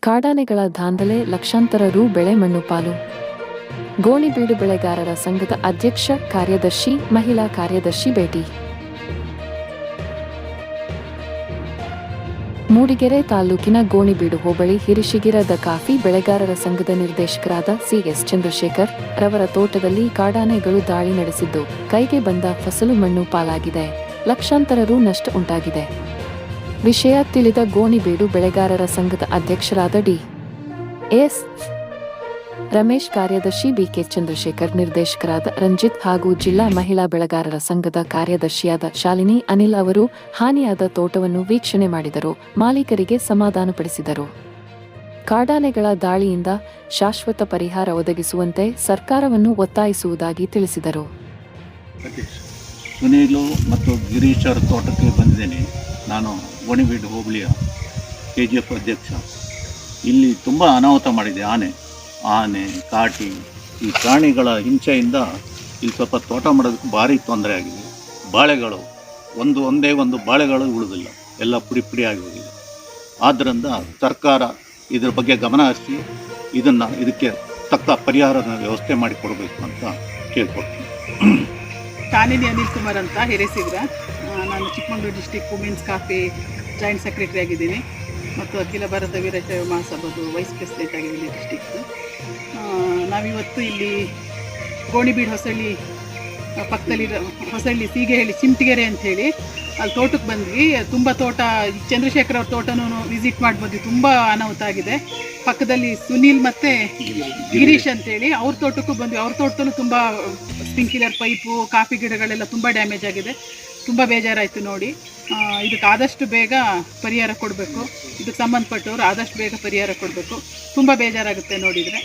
ಕಾಡಾನೆಗಳ ದಾಂಧಲೆ, ಲಕ್ಷಾಂತರ ರು ಬೆಳೆ ಮಣ್ಣು ಪಾಲು. ಗೋಣಿಬೀಡು ಬೆಳೆಗಾರರ ಸಂಘದ ಅಧ್ಯಕ್ಷ, ಕಾರ್ಯದರ್ಶಿ, ಮಹಿಳಾ ಕಾರ್ಯದರ್ಶಿ ಭೇಟಿ. ಮೂಡಿಗೆರೆ ತಾಲೂಕಿನ ಗೋಣಿಬೀಡು ಹೋಬಳಿ ಹಿರಿಶಿಗಿರದ ಕಾಫಿ ಬೆಳೆಗಾರರ ಸಂಘದ ನಿರ್ದೇಶಕರಾದ ಸಿ.ಎಸ್. ಚಂದ್ರಶೇಖರ್ ರವರ ತೋಟದಲ್ಲಿ ಕಾಡಾನೆಗಳು ದಾಳಿ ನಡೆಸಿದ್ದು, ಕೈಗೆ ಬಂದ ಫಸಲು ಮಣ್ಣು ಪಾಲಾಗಿದೆ. ಲಕ್ಷಾಂತರ ರು ನಷ್ಟ ಉಂಟಾಗಿದೆ. ವಿಷಯ ತಿಳಿದ ಗೋಣಿಬೀಡು ಬೆಳೆಗಾರರ ಸಂಘದ ಅಧ್ಯಕ್ಷರಾದ ಡಿ.ಎಸ್. ರಮೇಶ್, ಕಾರ್ಯದರ್ಶಿ ಬಿ.ಕೆ. ಚಂದ್ರಶೇಖರ್, ನಿರ್ದೇಶಕರಾದ ರಂಜಿತ್ ಹಾಗೂ ಜಿಲ್ಲಾ ಮಹಿಳಾ ಬೆಳೆಗಾರರ ಸಂಘದ ಕಾರ್ಯದರ್ಶಿಯಾದ ಶಾಲಿನಿ ಅನಿಲ್ ಅವರು ಹಾನಿಯಾದ ತೋಟವನ್ನು ವೀಕ್ಷಣೆ ಮಾಡಿದರು. ಮಾಲೀಕರಿಗೆ ಸಮಾಧಾನಪಡಿಸಿದರು. ಕಾಡಾನೆಗಳ ದಾಳಿಯಿಂದ ಶಾಶ್ವತ ಪರಿಹಾರ ಒದಗಿಸುವಂತೆ ಸರ್ಕಾರವನ್ನು ಒತ್ತಾಯಿಸುವುದಾಗಿ ತಿಳಿಸಿದರು. ಸುನೀಲು ಮತ್ತು ಗಿರೀಶರ ತೋಟಕ್ಕೆ ಬಂದಿದ್ದೇನೆ. ನಾನು ಗೋಣಿಬೀಡು ಹೋಬಳಿಯ KGF ಅಧ್ಯಕ್ಷ. ಇಲ್ಲಿ ತುಂಬ ಅನಾಹುತ ಮಾಡಿದೆ. ಆನೆ, ಕಾಟಿ, ಈ ಪ್ರಾಣಿಗಳ ಹಿಂಸೆಯಿಂದ ಇಲ್ಲಿ ಸ್ವಲ್ಪ ತೋಟ ಮಾಡೋದಕ್ಕೆ ಭಾರಿ ತೊಂದರೆ ಆಗಿದೆ. ಬಾಳೆಗಳು ಒಂದೇ ಒಂದು ಬಾಳೆಗಳು ಉಳಿದಿಲ್ಲ, ಎಲ್ಲ ಪುಡಿ ಆಗಿ ಹೋಗಿದೆ. ಆದ್ದರಿಂದ ಸರ್ಕಾರ ಇದ್ರ ಬಗ್ಗೆ ಗಮನ ಹರಿಸಿ ಇದಕ್ಕೆ ತಕ್ಕ ಪರಿಹಾರದ ವ್ಯವಸ್ಥೆ ಮಾಡಿಕೊಡಬೇಕು ಅಂತ ಕೇಳ್ಕೊಡ್ತೀನಿ. ಶಾಲಿನಿ ಅನಿಲ್ ಕುಮಾರ್ ಅಂತ, ಹಿರೇಸಿಗ್ರ. ನಾನು Chikkamagaluru district women's coffee joint secretary ಆಗಿದ್ದೀನಿ ಮತ್ತು ಅಖಿಲ ಭಾರತ ವೀರಶೈವ ಮಹಾಸಭಾದು ವೈಸ್ ಪ್ರೆಸಿಡೆಂಟ್ ಆಗಿದ್ದೀನಿ ಡಿಸ್ಟಿಕ್. ನಾವಿವತ್ತು ಇಲ್ಲಿ ಗೋಣಿಬೀಡು ಹೊಸಳ್ಳಿ ಪಕ್ಕದಲ್ಲಿರೋ ಹೊಸಳ್ಳಿ ಸೀಗೆಹಳ್ಳಿ ಚಿಮಟಿಗೆರೆ ಅಂಥೇಳಿ ಅಲ್ಲಿ ತೋಟಕ್ಕೆ ಬಂದ್ವಿ. ತುಂಬ ತೋಟ, ಚಂದ್ರಶೇಖರ್ ಅವ್ರ ತೋಟನೂ ವಿಸಿಟ್ ಮಾಡಿ ಬಂದ್ವಿ. ತುಂಬ ಅನಾಹುತ ಆಗಿದೆ. ಪಕ್ಕದಲ್ಲಿ ಸುನೀಲ್ ಮತ್ತು ಗಿರೀಶ್ ಅಂತೇಳಿ ಅವ್ರ ತೋಟಕ್ಕೂ ಬಂದ್ವಿ. ಅವ್ರ ತೋಟದಲ್ಲೂ ತುಂಬ ಸ್ಪ್ರಿಂಕ್ಲರ್ ಪೈಪು, ಕಾಫಿ ಗಿಡಗಳೆಲ್ಲ ತುಂಬ ಡ್ಯಾಮೇಜ್ ಆಗಿದೆ. ತುಂಬ ಬೇಜಾರಾಯಿತು ನೋಡಿ. ಇದಕ್ಕೆ ಆದಷ್ಟು ಬೇಗ ಪರಿಹಾರ ಕೊಡಬೇಕು. ಇದಕ್ಕೆ ಸಂಬಂಧಪಟ್ಟವರು ಆದಷ್ಟು ಬೇಗ ಪರಿಹಾರ ಕೊಡಬೇಕು. ತುಂಬ ಬೇಜಾರಾಗುತ್ತೆ ನೋಡಿದರೆ.